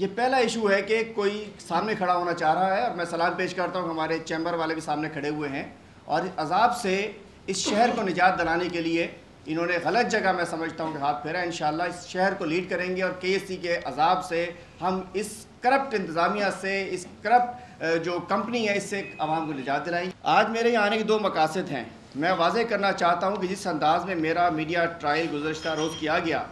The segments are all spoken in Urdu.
یہ پہلا ایشو ہے کہ کوئی سامنے کھڑا ہونا چاہ رہا ہے، اور میں سلام پیش کرتا ہوں کہ ہمارے چیمبر والے بھی سامنے کھڑے ہوئے ہیں، اور عذاب سے اس شہر کو نجات دلانے کے لیے انہوں نے غلط جگہ میں سمجھتا ہوں کہ ہاتھ پھیرا ہے۔ انشاءاللہ اس شہر کو لیڈ کریں گے، اور کے ایس سی کے عذاب سے ہم اس کرپٹ انتظامیہ سے، اس کرپٹ جو کمپنی ہے، اس سے عوام کو نجات دلائیں گے۔ آج میرے یہاں آنے کے دو مقاصد ہیں۔ میں واضح کرنا چاہتا ہوں کہ جس انداز میں میرا میڈیا ٹرائل گزشتہ روز کیا گیا،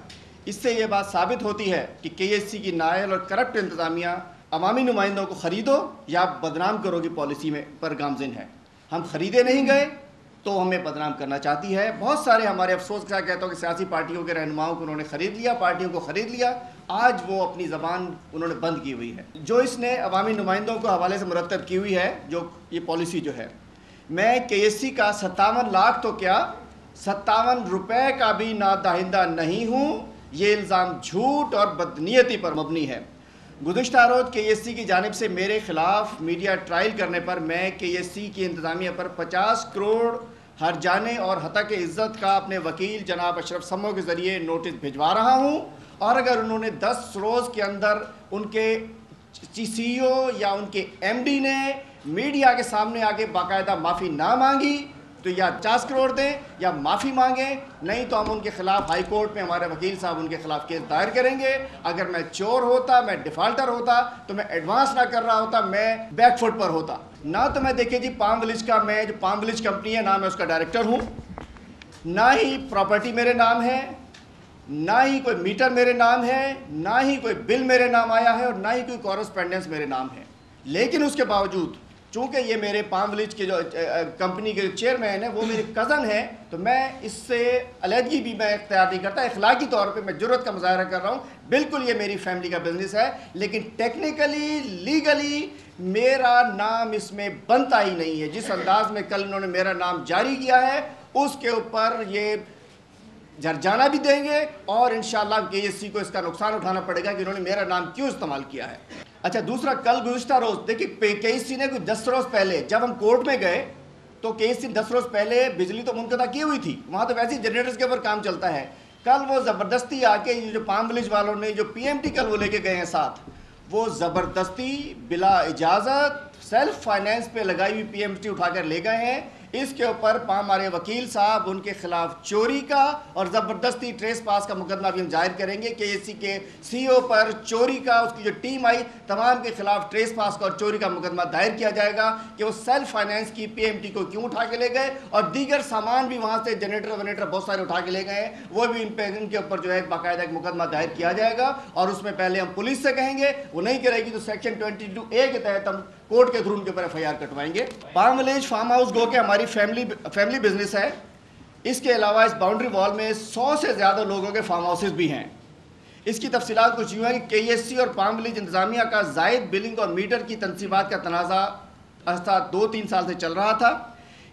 اس سے یہ بات ثابت ہوتی ہے کہ کے ایس سی کی نائل اور کرپٹ انتظامیہ عوامی نمائندوں کو خریدو یا بدنام کرو کی پالیسی میں پر گامزن ہے۔ ہم خریدے نہیں گئے تو ہمیں بدنام کرنا چاہتی ہے۔ بہت سارے ہمارے افسوس کا کہتا ہوں کہ سیاسی پارٹیوں کے رہنماؤں کو انہوں نے خرید لیا، پارٹیوں کو خرید لیا، آج وہ اپنی زبان انہوں نے بند کی ہوئی ہے۔ جو اس نے عوامی نمائندوں کو حوالے سے مرتب کی ہوئی ہے، جو یہ پالیسی جو ہے، میں کے ایس سی کا 57 لاکھ تو کیا 57 روپے کا بھی نہ دہندہ نہیں ہوں۔ یہ الزام جھوٹ اور بدنیتی پر مبنی ہے۔ گزشتہ روز کے ایس سی کی جانب سے میرے خلاف میڈیا ٹرائل کرنے پر میں کے ایس سی کی انتظامیہ پر 50 کروڑ ہرجانے اور ہتک عزت کا اپنے وکیل جناب اشرف سمو کے ذریعے نوٹس بھجوا رہا ہوں، اور اگر انہوں نے 10 روز کے اندر ان کے سی او یا ان کے ایم ڈی نے میڈیا کے سامنے آگے باقاعدہ معافی نہ مانگی تو یا 50 کروڑ دیں یا معافی مانگیں، نہیں تو ہم ان کے خلاف ہائی کورٹ میں ہمارے وکیل صاحب ان کے خلاف کیس دائر کریں گے۔ اگر میں چور ہوتا، میں ڈیفالٹر ہوتا تو میں ایڈوانس نہ کر رہا ہوتا، میں بیک فٹ پر ہوتا نہ۔ تو میں دیکھیں جی پام ولیج کا، میں جو پام ولیج کمپنی ہے، نہ میں اس کا ڈائریکٹر ہوں، نہ ہی پراپرٹی میرے نام ہے، نہ ہی کوئی میٹر میرے نام ہے، نہ ہی کوئی بل میرے نام آیا ہے، اور نہ ہی کوئی کورسپینڈنس میرے نام ہے۔ لیکن اس کے باوجود چونکہ یہ میرے پام ولیج کے جو کمپنی کے چیئرمین ہیں وہ میرے کزن ہیں، تو میں اس سے علیحدگی بھی میں اختیار نہیں کرتا۔ اخلاقی طور پہ میں جرأت کا مظاہرہ کر رہا ہوں، بالکل یہ میری فیملی کا بزنس ہے، لیکن ٹیکنیکلی لیگلی میرا نام اس میں بنتا ہی نہیں ہے۔ جس انداز میں کل انہوں نے میرا نام جاری کیا ہے اس کے اوپر یہ جرجانہ بھی دیں گے، اور انشاءاللہ کے ایس سی کو اس کا نقصان اٹھانا پڑے گا کہ انہوں نے میرا نام کیوں استعمال کیا ہے۔ اچھا، دوسرا، کل گزشتہ روز دیکھیے کے ایس سی نے کوئی 10 روز پہلے جب ہم کورٹ میں گئے تو کے ایس سی 10 روز پہلے بجلی تو منقطع کی ہوئی تھی، وہاں تو ویسے ہی جنریٹرز کے اوپر کام چلتا ہے۔ کل وہ زبردستی آ کے جو پام ولیج والوں نے جو پی ایم ٹی کل وہ لے کے گئے ہیں ساتھ، وہ زبردستی بلا اجازت سیلف فائنینس پہ لگائی ہوئی پی ایم ٹی اٹھا کر لے گئے ہیں۔ اس کے اوپر ہمارے وکیل صاحب ان کے خلاف چوری کا اور زبردستی ٹریس پاس کا مقدمہ بھی ہم ظاہر کریں گے۔ کے ایس سی کے سی او پر چوری کا، اس کی جو ٹیم آئی تمام کے خلاف ٹریس پاس کا اور چوری کا مقدمہ دائر کیا جائے گا کہ وہ سیلف فائنینس کی پی ایم ٹی کو کیوں اٹھا کے لے گئے، اور دیگر سامان بھی وہاں سے جنریٹر ونیٹر بہت سارے اٹھا کے لے گئے ہیں، وہ بھی ان کے اوپر جو ہے باقاعدہ ایک مقدمہ دائر کیا جائے گا، اور اس میں پہلے ہم پولیس سے کہیں گے، وہ نہیں کرے گی تو سیکشن 22A کے تحت ہم کورٹ کے تھرو ان کے اوپر ایف آئی آر کٹوائیں گے۔ پام ولیج فارم ہاؤس گو کہ ہماری فیملی بزنس ہے۔ اس کے علاوہ اس باؤنڈری وال میں 100 سے زیادہ لوگوں کے فارم ہاؤسز بھی ہیں۔ اس کی تفصیلات کچھ یوں ہیں کہ کے ایس سی اور پام ولیج انتظامیہ کا زائد بلنگ اور میٹر کی تنصیبات کا تنازع 2-3 سال سے چل رہا تھا۔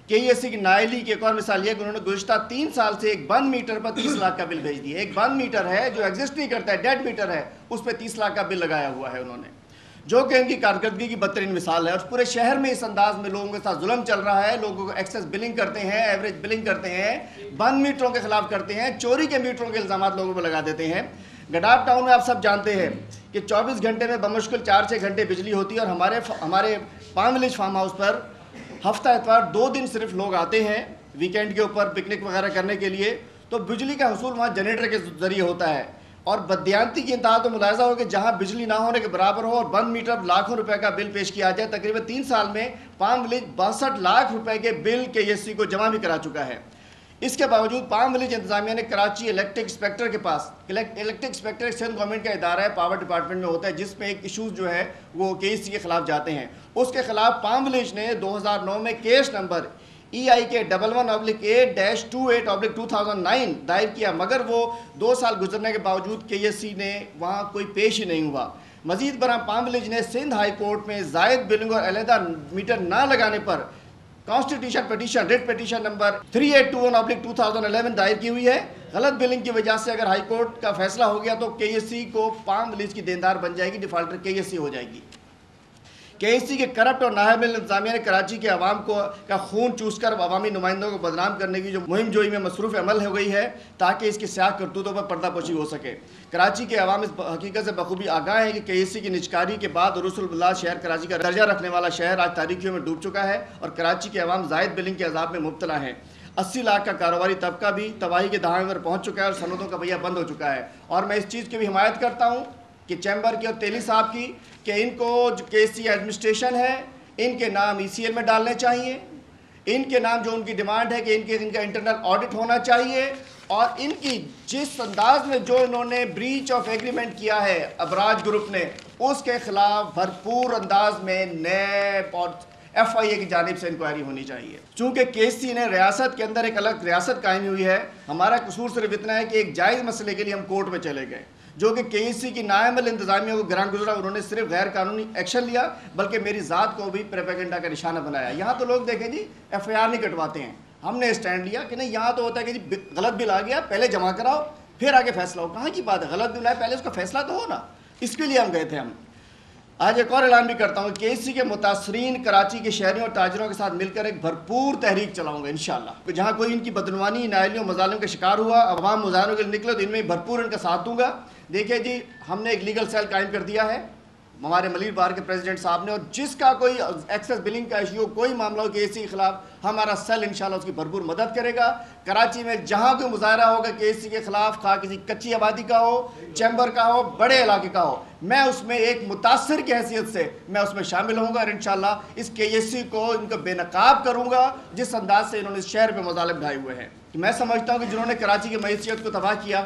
کے ایس سی کی نائلی کی ایک اور مثال یہ ہے کہ انہوں نے گزشتہ 3 سال سے ایک بند میٹر پر 30 لاکھ کا بل بھیج دیا۔ ایک بند میٹر ہے جو ایگزسٹ نہیں کرتا ہے، ڈیڈ میٹر ہے، اس پہ 30 لاکھ کا بل لگایا ہوا ہے انہوں نے، جو کہ ان کی کارکردگی کی بدترین مثال ہے۔ اور پورے شہر میں اس انداز میں لوگوں کے ساتھ ظلم چل رہا ہے، لوگوں کو ایکسس بلنگ کرتے ہیں، ایوریج بلنگ کرتے ہیں، بند میٹروں کے خلاف کرتے ہیں، چوری کے میٹروں کے الزامات لوگوں پر لگا دیتے ہیں۔ گڈاپ ٹاؤن میں آپ سب جانتے ہیں کہ 24 گھنٹے میں بمشکل 4-6 گھنٹے بجلی ہوتی ہے، اور ہمارے پام ولیج فارم ہاؤس پر ہفتہ اتوار 2 دن صرف لوگ آتے ہیں ویکینڈ کے اوپر پکنک وغیرہ کرنے کے لیے، تو بجلی کا حصول وہاں جنریٹر کے ذریعے ہوتا ہے۔ اور بددیانتی کی انتہا تو ملاحظہ ہو کہ جہاں بجلی نہ ہونے کے برابر ہو اور بند میٹر لاکھوں روپے کا بل پیش کیا جائے، تقریباً 3 سال میں پام ولیج 62 لاکھ روپے کے بل کے ایس سی کو جمع بھی کرا چکا ہے۔ اس کے باوجود پام ولیج انتظامیہ نے کراچی الیکٹرک انسپیکٹر کے پاس، الیکٹرک انسپیکٹر سندھ گورنمنٹ کا ادارہ ہے، پاور ڈپارٹمنٹ میں ہوتا ہے، جس میں ایک ایشوز جو ہے وہ کے ایس سی کے خلاف جاتے ہیں، اس کے خلاف پام ولیج نے 2009 میں کیس نمبر EIK 11-1-28/2009 دائر کیا، مگر وہ 2 سال گزرنے کے باوجود کے ایس سی نے وہاں کوئی پیش ہی نہیں ہوا۔ مزید برآں پام ولیج نے سندھ ہائی کورٹ میں زائد بلنگ اور علیحدہ میٹر نہ لگانے پر constitution petition writ petition number 3821/2011 دائر کی ہوئی ہے۔ غلط بلنگ کی وجہ سے اگر ہائی کورٹ کا فیصلہ ہو گیا تو کے ایس سی کو پام ولیج کی دیندار بن جائے گی، ڈیفالٹر کے ایس سی ہو جائے گی۔ KEC کے کرپٹ اور نااہل انتظامیہ نے کراچی کے عوام کا خون چوس کر عوامی نمائندوں کو بدنام کرنے کی جو مہم جوئی میں مصروف عمل ہو گئی ہے تاکہ اس کی سیاہ کرتوتوں پر پردہ پوشی ہو سکے۔ کراچی کے عوام اس حقیقت سے بخوبی آگاہ ہیں کہ KEC کی نجکاری کے بعد رسول اللہ شہر کراچی کا درجہ رکھنے والا شہر آج تاریکیوں میں ڈوب چکا ہے اور کراچی کے عوام زائد بلنگ کے عذاب میں مبتلا ہیں۔ 80 لاکھ کا کاروباری طبقہ بھی تباہی کے دہانے پر پہنچ چکا ہے اور صنعتوں کا پہیہ بند ہو چکا ہے۔ اور میں اس چیز کی بھی حمایت کرتا ہوں کہ چیمبر کی اور تیلی صاحب کی کہ ان کو جو KEC ایڈمنسٹریشن ہے ان کے نام ECL میں ڈالنے چاہیے، ان کے نام جو ان کی ڈیمانڈ ہے کہ ان کا انٹرنل آڈٹ ہونا چاہیے، اور ان کی جس انداز میں جو انہوں نے بریچ آف ایگریمنٹ کیا ہے ابراج گروپ نے اس کے خلاف بھرپور انداز میں نیب اور FIA کی جانب سے انکوائری ہونی چاہیے۔ چونکہ KEC نے ریاست کے اندر ایک الگ ریاست قائم ہوئی ہے، ہمارا قصور صرف اتنا ہے کہ ایک جائز مسئلے کے لیے ہم کورٹ میں چلے گئے جو کہ KEC کی ناعمل انتظامیہ کو گراں گزرا، انہوں نے صرف غیر قانونی ایکشن لیا بلکہ میری ذات کو بھی پروپیگنڈا کا نشانہ بنایا۔ یہاں تو لوگ دیکھیں جی FIR نہیں کٹواتے ہیں، ہم نے اسٹینڈ لیا کہ نہیں، یہاں تو ہوتا ہے کہ جی غلط بل آ گیا پہلے جمع کراؤ پھر آگے فیصلہ ہو۔ کہاں کی بات ہے، غلط بل آئے پہلے اس کا فیصلہ تو ہو نا، اس کے لیے ہم گئے تھے۔ ہم آج ایک اور اعلان بھی کرتا ہوں، KEC کے متاثرین کراچی کے شہریوں اور تاجروں کے ساتھ مل کر ایک بھرپور تحریک چلاؤں گا انشاءاللہ۔ جہاں کوئی ان کی بدعنوانی، نااہلیوں، مظالم کا شکار ہوا، عوام مظاہروں کے لیے نکلے تو ان میں بھرپور ان کا ساتھ دوں گا۔ دیکھیے جی، ہم نے ایک لیگل سیل قائم کر دیا ہے ہمارے ملیر بار کے پریزیڈنٹ صاحب نے، اور جس کا کوئی ایکسیس بلنگ کا ایشو، کوئی معاملہ ہو KEC کے خلاف، ہمارا سیل انشاءاللہ اس کی بھرپور مدد کرے گا۔ کراچی میں جہاں کوئی مظاہرہ ہوگا KEC کے خلاف، خواہ کسی کچی آبادی کا ہو، چیمبر کا ہو، بڑے علاقے کا ہو، میں اس میں ایک متاثر کی حیثیت سے میں اس میں شامل ہوں گا اور انشاءاللہ اس KEC کو ان کو بے نقاب کروں گا جس انداز سے انہوں نے اس شہر پہ مظالم ڈھائے ہوئے ہیں۔ میں سمجھتا ہوں کہ جنہوں نے کراچی کی معیشت کو تباہ کیا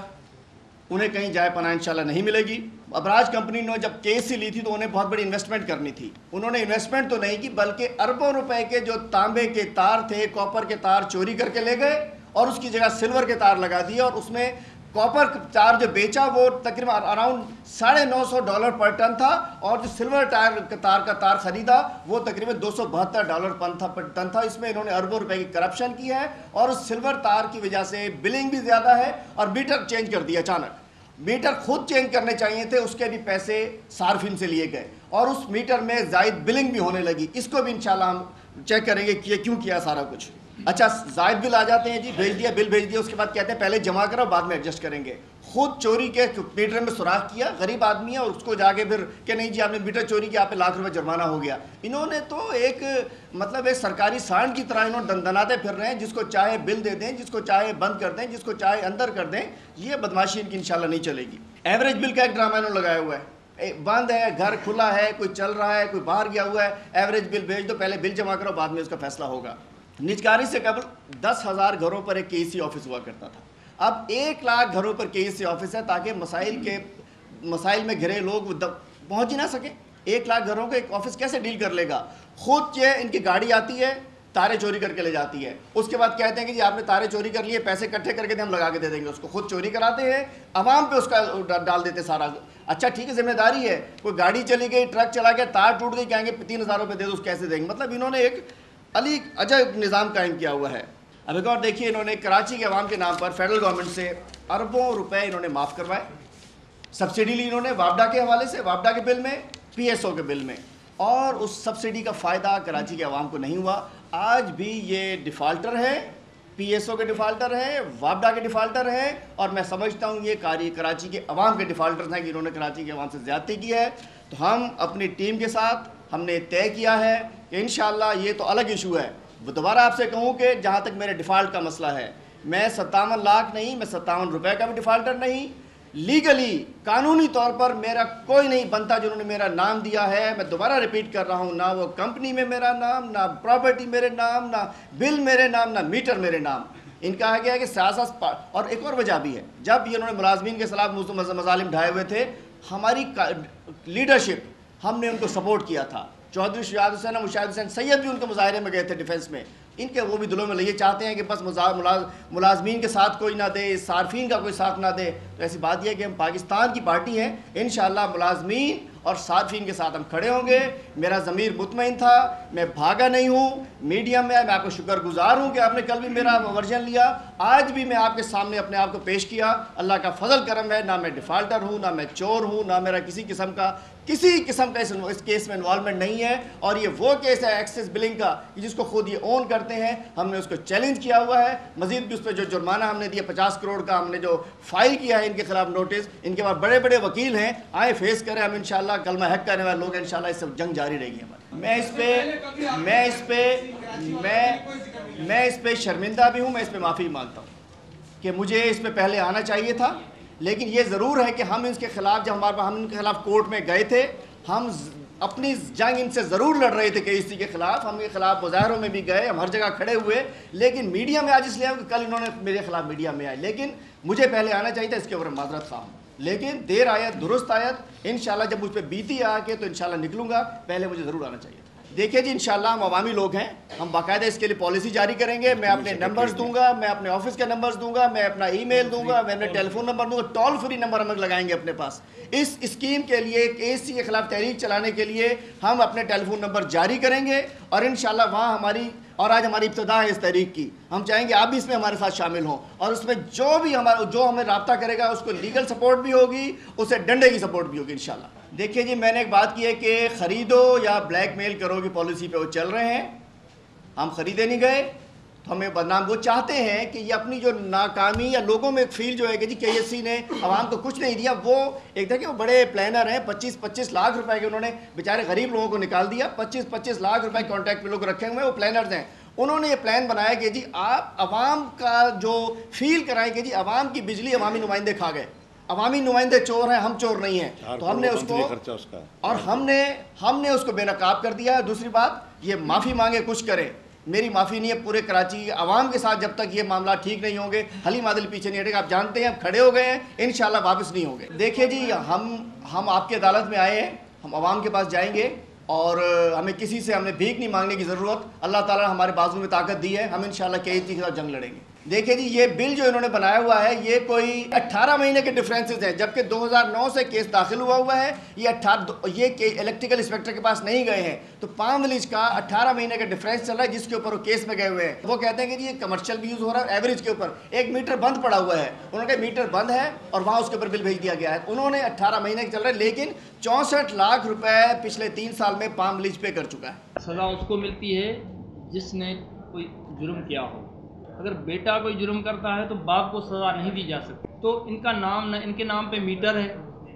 انہیں کہیں جائے پناہ انشاءاللہ نہیں ملے گی۔ ابراج کمپنی نے جب KEC لی تھی تو انہیں بہت بڑی انویسٹمنٹ کرنی تھی، انہوں نے انویسٹمنٹ تو نہیں کی بلکہ اربوں روپے کے جو تانبے کے تار تھے، کاپر کے تار چوری کر کے لے گئے اور اس کی جگہ سلور کے تار لگا دیے، اور اس میں کاپر تار جو بیچا وہ تقریباً اراؤنڈ $950 پر ٹن تھا، اور جو سلور تار کا تار خریدا وہ تقریباً $272 پر ٹن تھا۔ اس میں انہوں نے اربوں روپے کی کرپشن کی ہے، اور اس سلور تار کی وجہ سے بلنگ بھی زیادہ ہے، اور میٹر چینج کر دیا اچانک۔ میٹر خود چینج کرنے چاہیے تھے، اس کے بھی پیسے صارفین سے لیے گئے، اور اس میٹر میں زائد بلنگ بھی ہونے لگی۔ اس کو بھی انشاءاللہ ہم چیک کریں گے کہ کیوں کیا سارا کچھ۔ اچھا، زائد بل آ جاتے ہیں جی، بھیج دیا، بل بھیج دیا، اس کے بعد کہتے ہیں پہلے جمع کرو بعد میں ایڈجسٹ کریں گے۔ خود چوری کے میٹر میں سوراخ کیا، غریب آدمی ہے، اور اس کو جا کے پھر کہ نہیں جی آپ نے میٹر چوری کیا، آپ پہ $1,00,000 جرمانہ ہو گیا۔ انہوں نے تو ایک ایک سرکاری سانڈ کی طرح انہوں دندناتے پھر رہے ہیں، جس کو چاہے بل دے دیں، جس کو چاہے بند کر دیں، جس کو چاہے اندر کر دیں۔ یہ بدماشی ان کی انشاءاللہ نہیں چلے گی۔ ایوریج بل کا ایک ڈرامہ انہوں نے لگایا ہوا ہے، بند ہے، گھر کھلا ہے، کوئی چل رہا ہے، کوئی باہر گیا ہوا ہے، ایوریج بل بھیج دو، پہلے بل جمع کرو بعد میں اس کا فیصلہ ہوگا۔ نجکاری سے قبل 10,000 گھروں پر ایک KEC آفس ہوا کرتا تھا، اب 1,00,000 گھروں پر KEC آفس ہے تاکہ مسائل میں گھرے لوگ پہنچ ہی نہ سکیں۔ 1,00,000 گھروں کا ایک آفس کیسے ڈیل کر لے گا؟ خود یہ ان کی گاڑی آتی ہے، تارے چوری کر کے لے جاتی ہے، اس کے بعد کہتے ہیں کہ جی آپ نے تارے چوری کر لیے، پیسے اکٹھے کر کے ہم لگا کے دے دیں گے، اس کو خود چوری کراتے ہیں، عوام پہ اس کا ڈال دیتے سارا۔ اچھا ٹھیک ہے، ذمہ داری ہے، کوئی گاڑی چلی گئی، ٹرک چلا گیا، تار ٹوٹ گئی، کہیں گے $3,000 دے دو، اس کیسے دیں گے؟ مطلب انہوں نے ایک عجب نظام قائم کیا ہوا ہے۔ اب ایک اور دیکھیے، انہوں نے کراچی کے عوام کے نام پر فیڈرل گورنمنٹ سے اربوں روپے انہوں نے معاف کروائے، سبسڈی لی انہوں نے وابڈا کے حوالے سے، وابڈا کے بل میں، PSO کے بل میں، اور اس سبسڈی کا فائدہ کراچی کے عوام کو نہیں ہوا۔ آج بھی یہ ڈیفالٹر ہے، PSO کے ڈیفالٹر ہیں، وابڈا کے ڈیفالٹر ہیں، اور میں سمجھتا ہوں یہ کراچی کے عوام کے ڈیفالٹر ہیں کہ انہوں نے کراچی کے عوام سے زیادتی کی ہے۔ تو ہم اپنی ٹیم کے ساتھ ہم نے طے کیا ہے کہ انشاءاللہ یہ تو الگ ایشو ہے، وہ دوبارہ آپ سے کہوں کہ جہاں تک میرے ڈیفالٹ کا مسئلہ ہے، میں 57 لاکھ نہیں، میں 57 روپے کا بھی ڈیفالٹر نہیں، لیگلی قانونی طور پر میرا کوئی نہیں بنتا جنہوں نے میرا نام دیا ہے۔ میں دوبارہ ریپیٹ کر رہا ہوں، نہ وہ کمپنی میں میرا نام، نہ پراپرٹی میرے نام، نہ بل میرے نام، نہ میٹر میرے نام۔ ان کا کہا گیا ہے کہ سیاست، اور ایک اور وجہ بھی ہے، جب یہ انہوں نے ملازمین کے خلاف مظالم ڈھائے ہوئے تھے، ہماری لیڈرشپ، ہم نے ان کو سپورٹ کیا تھا۔ چودھری شجاعت حسین اور مشاہد حسین سید بھی ان کے مظاہرے میں گئے تھے ڈیفنس میں۔ ان کے وہ بھی دلوں میں یہ چاہتے ہیں کہ بس ملازمین کے ساتھ کوئی نہ دے، صارفین کا کوئی ساتھ نہ دے۔ تو ایسی بات یہ ہے کہ ہم پاکستان کی پارٹی ہیں، انشاءاللہ ملازمین اور صارفین کے ساتھ ہم کھڑے ہوں گے۔ میرا ضمیر مطمئن تھا، میں بھاگا نہیں ہوں، میڈیم میں آپ کو شکر گزار ہوں کہ آپ نے کل بھی میرا ورژن لیا، آج بھی میں آپ کے سامنے اپنے آپ کو پیش کیا۔ اللہ کا فضل کرم ہے، نہ میں ڈیفالٹر ہوں، نہ میں چور ہوں، نہ میرا کسی قسم کا کسی قسم کا اس کیس میں انوالومنٹ نہیں ہے، اور یہ وہ کیس ہے ایکسس بلنگ کا جس کو خود یہ اون کرتے ہیں. ہم نے اس کو چیلنج کیا ہوا ہے. مزید بھی اس پہ جو جرمانہ ہم نے دیا 50 کروڑ کا ہم نے جو فائل کیا ہے ان کے خلاف نوٹس، ان کے پاس بڑے بڑے وکیل ہیں، آئے فیس کریں. ہم انشاءاللہ کلمہ حق کرنے والے لوگ ہیں، انشاءاللہ اس سے جنگ جاری رہے گی ہماری. میں اس پہ شرمندہ بھی ہوں. میں اس پہ معافی مانگتا ہوں کہ مجھے اس پہ پہلے آنا چاہیے تھا، لیکن یہ ضرور ہے کہ ہم اس کے خلاف جب ہم ان کے خلاف کورٹ میں گئے تھے، ہم اپنی جنگ ان سے ضرور لڑ رہے تھے KSC کے خلاف. ہم کے خلاف مظاہروں میں بھی گئے، ہم ہر جگہ کھڑے ہوئے، لیکن میڈیا میں آج اس لیے کہ کل انہوں نے میرے خلاف میڈیا میں آئے، لیکن مجھے پہلے آنا چاہیے تھا. اس کے اوپر معذرت خواہ ہوں، لیکن دیر آیت درست آیت. انشاءاللہ جب مجھ پہ بیتی آ کے تو انشاءاللہ نکلوں گا، پہلے مجھے ضرور آنا چاہیے تھا. دیکھیے جی انشاءاللہ ہم عوامی لوگ ہیں، ہم باقاعدہ اس کے لیے پالیسی جاری کریں گے. میں اپنے نمبرز دوں گا، میں اپنے آفس کے نمبرز دوں گا، میں اپنا ای میل دوں گا، میں اپنے ٹیلی فون نمبر دوں گا. ٹول فری نمبر ہم لگائیں گے اپنے پاس. اس اسکیم کے لیے KSC کے خلاف تحریک چلانے کے لیے ہم اپنے ٹیلی فون نمبر جاری کریں گے، اور انشاءاللہ وہاں آج ہماری ابتدا ہے اس تحریک کی. ہم چاہیں گے آپ بھی اس میں ہمارے ساتھ شامل ہوں، اور اس میں جو ہمیں رابطہ کرے گا اس کو لیگل سپورٹ بھی ہوگی، اسے ڈنڈے کی سپورٹ بھی ہوگی انشاءاللہ. دیکھیے جی میں نے ایک بات کی ہے کہ خریدو یا بلیک میل کرو کی پالیسی پہ وہ چل رہے ہیں. ہم خریدے نہیں گئے تو ہمیں بدنام. وہ چاہتے ہیں کہ یہ اپنی جو ناکامی یا لوگوں میں ایک فیل جو ہے کہ جی KSC نے عوام کو کچھ نہیں دیا. وہ ایک تھا کہ وہ بڑے پلانر ہیں، 25 لاکھ روپے کے انہوں نے بیچارے غریب لوگوں کو نکال دیا. 25 لاکھ روپے کانٹیکٹ پہ لوگ رکھے ہوئے ہیں، وہ پلانرز ہیں. انہوں نے یہ پلان بنایا کہ جی آپ عوام کا جو فیل کرائیں کہ جی عوام کی بجلی عوامی نمائندے کھا گئے، عوامی نمائندے چور ہیں، ہم چور نہیں ہیں. تو ہم نے اس کو اور ہم نے اس کو بے نقاب کر دیا ہے. دوسری بات یہ معافی مانگے کچھ کرے، میری معافی نہیں ہے. پورے کراچی عوام کے ساتھ جب تک یہ معاملات ٹھیک نہیں ہوں گے حلیم عادل پیچھے نہیں ہٹے گا. آپ جانتے ہیں اب کھڑے ہو گئے ہیں، انشاءاللہ واپس نہیں ہوں گے. دیکھیے جی ہم آپ کے عدالت میں آئے ہیں، ہم عوام کے پاس جائیں گے، اور ہمیں کسی سے ہم نے بھیک نہیں مانگنے کی ضرورت. اللہ تعالیٰ نے ہمارے بازو میں طاقت دی ہے، ہم انشاءاللہ KSC کے ساتھ جنگ لڑیں گے. دیکھیں جی یہ بل جو انہوں نے بنایا ہوا ہے یہ کوئی 18 مہینے کے ڈیفرنسز ہیں، جبکہ 2009 سے کیس داخل ہوا ہے. یہ الیکٹریکل انسپیکٹر کے پاس نہیں گئے ہیں، تو پام ولیج کا 18 مہینے کا ڈیفرنس چل رہا ہے جس کے اوپر وہ کیس میں گئے ہوئے ہیں. وہ کہتے ہیں کہ جی یہ کمرشل بھی یوز ہو رہا ہے ایوریج کے اوپر. ایک میٹر بند پڑا ہوا ہے، انہوں نے کہا میٹر بند ہے اور وہاں اس کے اوپر بل بھیج دیا گیا ہے. انہوں نے 18 مہینے کے چل رہا ہے، لیکن 64 لاکھ روپے پچھلے 3 سال میں پام ولیج پے کر چکا ہے. سزا اس کو ملتی ہے جس نے کوئی جرم کیا ہو. اگر بیٹا کوئی جرم کرتا ہے تو باپ کو سزا نہیں دی جا سکتی. تو ان کا نام نہ ان کے نام پہ میٹر ہے،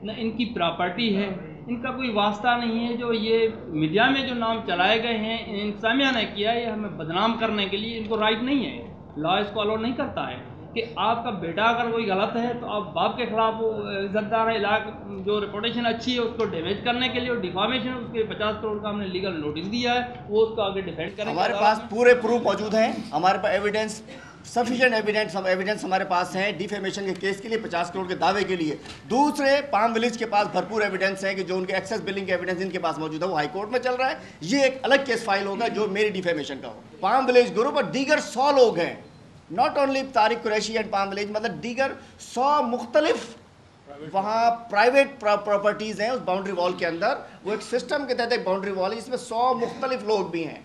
نہ ان کی پراپرٹی ہے، ان کا کوئی واسطہ نہیں ہے. جو یہ میڈیا میں جو نام چلائے گئے ہیں انتظامیہ نے کیا ہے، یہ ہمیں بدنام کرنے کے لیے ان کو رائٹ نہیں ہے. لا اس کو الاؤ نہیں کرتا ہے کہ آپ کا بیٹا اگر کوئی غلط ہے تو آپ باپ کے خلاف عزت دار علاقہ جو ریپوٹیشن اچھی ہے اس کو ڈیمیج کرنے کے لیے، اور ڈیفامیشن اس کے 50 کروڑ کا ہم نے لیگل نوٹس دیا ہے، وہ اس کو آگے ڈیفینڈ کریں. ہمارے پاس پورے پروف موجود ہیں، ہمارے پاس ایویڈنس سفیشینٹ ایویڈنس ہمارے پاس ہیں ڈیفیمیشن کے کیس کے لیے، 50 کروڑ کے دعوے کے لیے. دوسرے پام ولیج کے پاس بھرپور ایویڈنس ہیں کہ جو ان کے ایکسس بلنگ کے ایویڈنس ان کے پاس موجود ہے وہ ہائی کورٹ میں چل رہا ہے. یہ ایک الگ کیس فائل ہوگا جو میری ڈیفیمیشن کا ہو. پام ولیج گروپ اور دیگر 100 لوگ ہیں، not only Tariq Qureshi and palm village, مطلب دیگر 100 مختلف وہاں پرائیویٹ پراپرٹیز ہیں اس باؤنڈری وال کے اندر. وہ ایک سسٹم کے تحت ایک باؤنڈری وال ہے جس میں 100 مختلف لوگ بھی ہیں،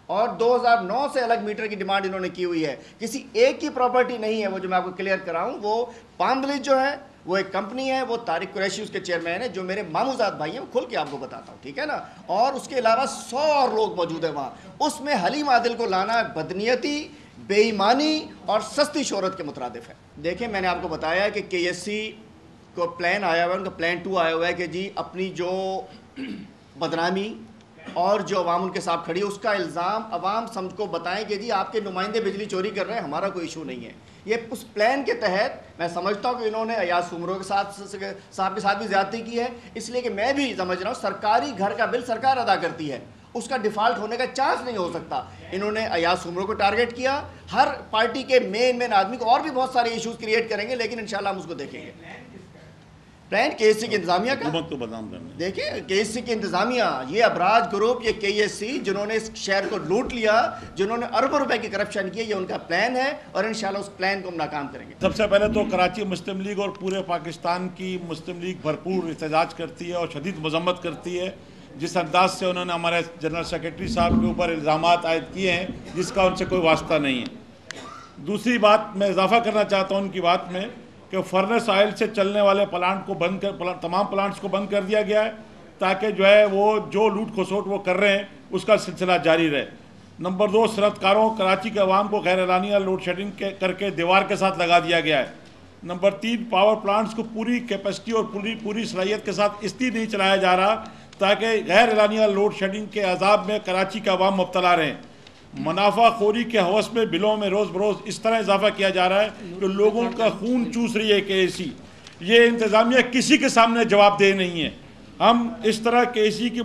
اور 2009 سے الگ میٹر کی ڈیمانڈ انہوں نے کی ہوئی ہے. کسی ایک کی پراپرٹی نہیں ہے وہ، جو میں آپ کو کلیئر کراؤں. وہ پام ولیج جو ہے وہ ایک کمپنی ہے، وہ طارق قریشی اس کے چیئرمین ہے، جو میرے ماموزاد بھائی ہیں، وہ کھل کے آپ کو بتاتا ہوں، ٹھیک ہے نا. اور اس کے علاوہ 100 اور لوگ موجود ہیں وہاں. اس میں حلیم عادل کو لانا بدنیتی، بے ایمانی اور سستی شہرت کے مترادف ہے. دیکھیں میں نے آپ کو بتایا کہ KSC کو پلان آیا ہوا ہے، ان کا پلان 2 آیا ہوا ہے کہ جی اپنی جو بدنامی اور جو عوام ان کے ساتھ کھڑی ہے اس کا الزام عوام سمجھ کو بتائیں کہ جی آپ کے نمائندے بجلی چوری کر رہے ہیں، ہمارا کوئی ایشو نہیں ہے. یہ اس پلان کے تحت میں سمجھتا ہوں کہ انہوں نے ایاز سومرو کے ساتھ صاحب کے ساتھ بھی زیادتی کی ہے. اس لیے کہ میں بھی سمجھ رہا ہوں سرکاری گھر کا بل سرکار ادا کرتی ہے، اس کا ڈیفالٹ ہونے کا چانس نہیں ہو سکتا. انہوں نے ایاز سومرو کو ٹارگٹ کیا، ہر پارٹی کے مین آدمی کو، اور بھی بہت سارے ایشوز کریٹ کریں گے، لیکن انشاءاللہ ہم اس کو دیکھیں گے. پلان KSC کی انتظامیہ کا دیکھیں، KSC کی انتظامیہ، یہ ابراج گروپ، یہ KSC جنہوں نے اس شہر کو لوٹ لیا، جنہوں نے اربوں روپے کی کرپشن کی، یہ ان کا پلان ہے، اور انشاءاللہ اس پلان کو ہم ناکام کریں گے. سب سے پہلے تو کراچی مسلم لیگ اور پورے پاکستان کی مسلم لیگ بھرپور احتجاج کرتی ہے اور شدید مذمت کرتی ہے جس انداز سے انہوں نے ہمارے جنرل سیکرٹری صاحب کے اوپر الزامات عائد کیے ہیں جس کا ان سے کوئی واسطہ نہیں ہے. دوسری بات میں اضافہ کرنا چاہتا ہوں ان کی بات میں کہ فرنس آئل سے چلنے والے پلانٹ کو بند کر تمام پلانٹس کو بند کر دیا گیا ہے تاکہ جو ہے وہ جو لوٹ کھسوٹ وہ کر رہے ہیں اس کا سلسلہ جاری رہے۔ نمبر 2، صنعت کاروں کراچی کے عوام کو غیر اعلانیہ لوڈ شیڈنگ کر کے دیوار کے ساتھ لگا دیا گیا ہے۔ نمبر 3، پاور پلانٹس کو پوری کیپیسٹی اور پوری صلاحیت کے ساتھ اس لیے نہیں چلایا جا رہا تاکہ غیر اعلانیہ لوڈ شیڈنگ کے عذاب میں کراچی کا عوام مبتلا رہیں۔ منافع خوری کے ہوس میں بلوں میں روز بروز اس طرح اضافہ کیا جا رہا ہے کہ لوگوں کا خون چوس رہی ہے KAC۔ یہ انتظامیہ کسی کے سامنے جواب دہ نہیں ہے۔ ہم اس طرح KAC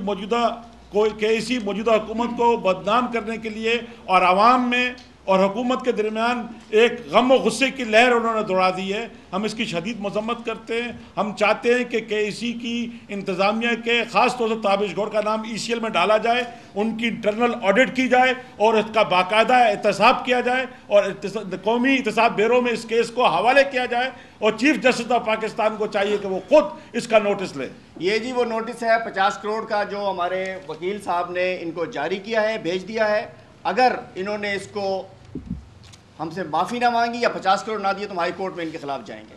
موجودہ حکومت کو بدنام کرنے کے لیے اور عوام میں اور حکومت کے درمیان ایک غم و غصے کی لہر انہوں نے دوڑا دی ہے۔ ہم اس کی شدید مذمت کرتے ہیں۔ ہم چاہتے ہیں کہ KAC کی انتظامیہ کے خاص طور سے تابش گور کا نام ECL میں ڈالا جائے، ان کی انٹرنل آڈٹ کی جائے اور اس کا باقاعدہ احتساب کیا جائے اور قومی احتساب بیورو میں اس کیس کو حوالے کیا جائے، اور چیف جسٹس آف پاکستان کو چاہیے کہ وہ خود اس کا نوٹس لے۔ یہ جی وہ نوٹس ہے 50 کروڑ کا جو ہمارے وکیل صاحب نے ان کو جاری کیا ہے، بھیج دیا ہے۔ اگر انہوں نے اس کو ہم سے معافی نہ مانگی یا 50 کروڑ نہ دیے تو ہم ہائی کورٹ میں ان کے خلاف جائیں گے۔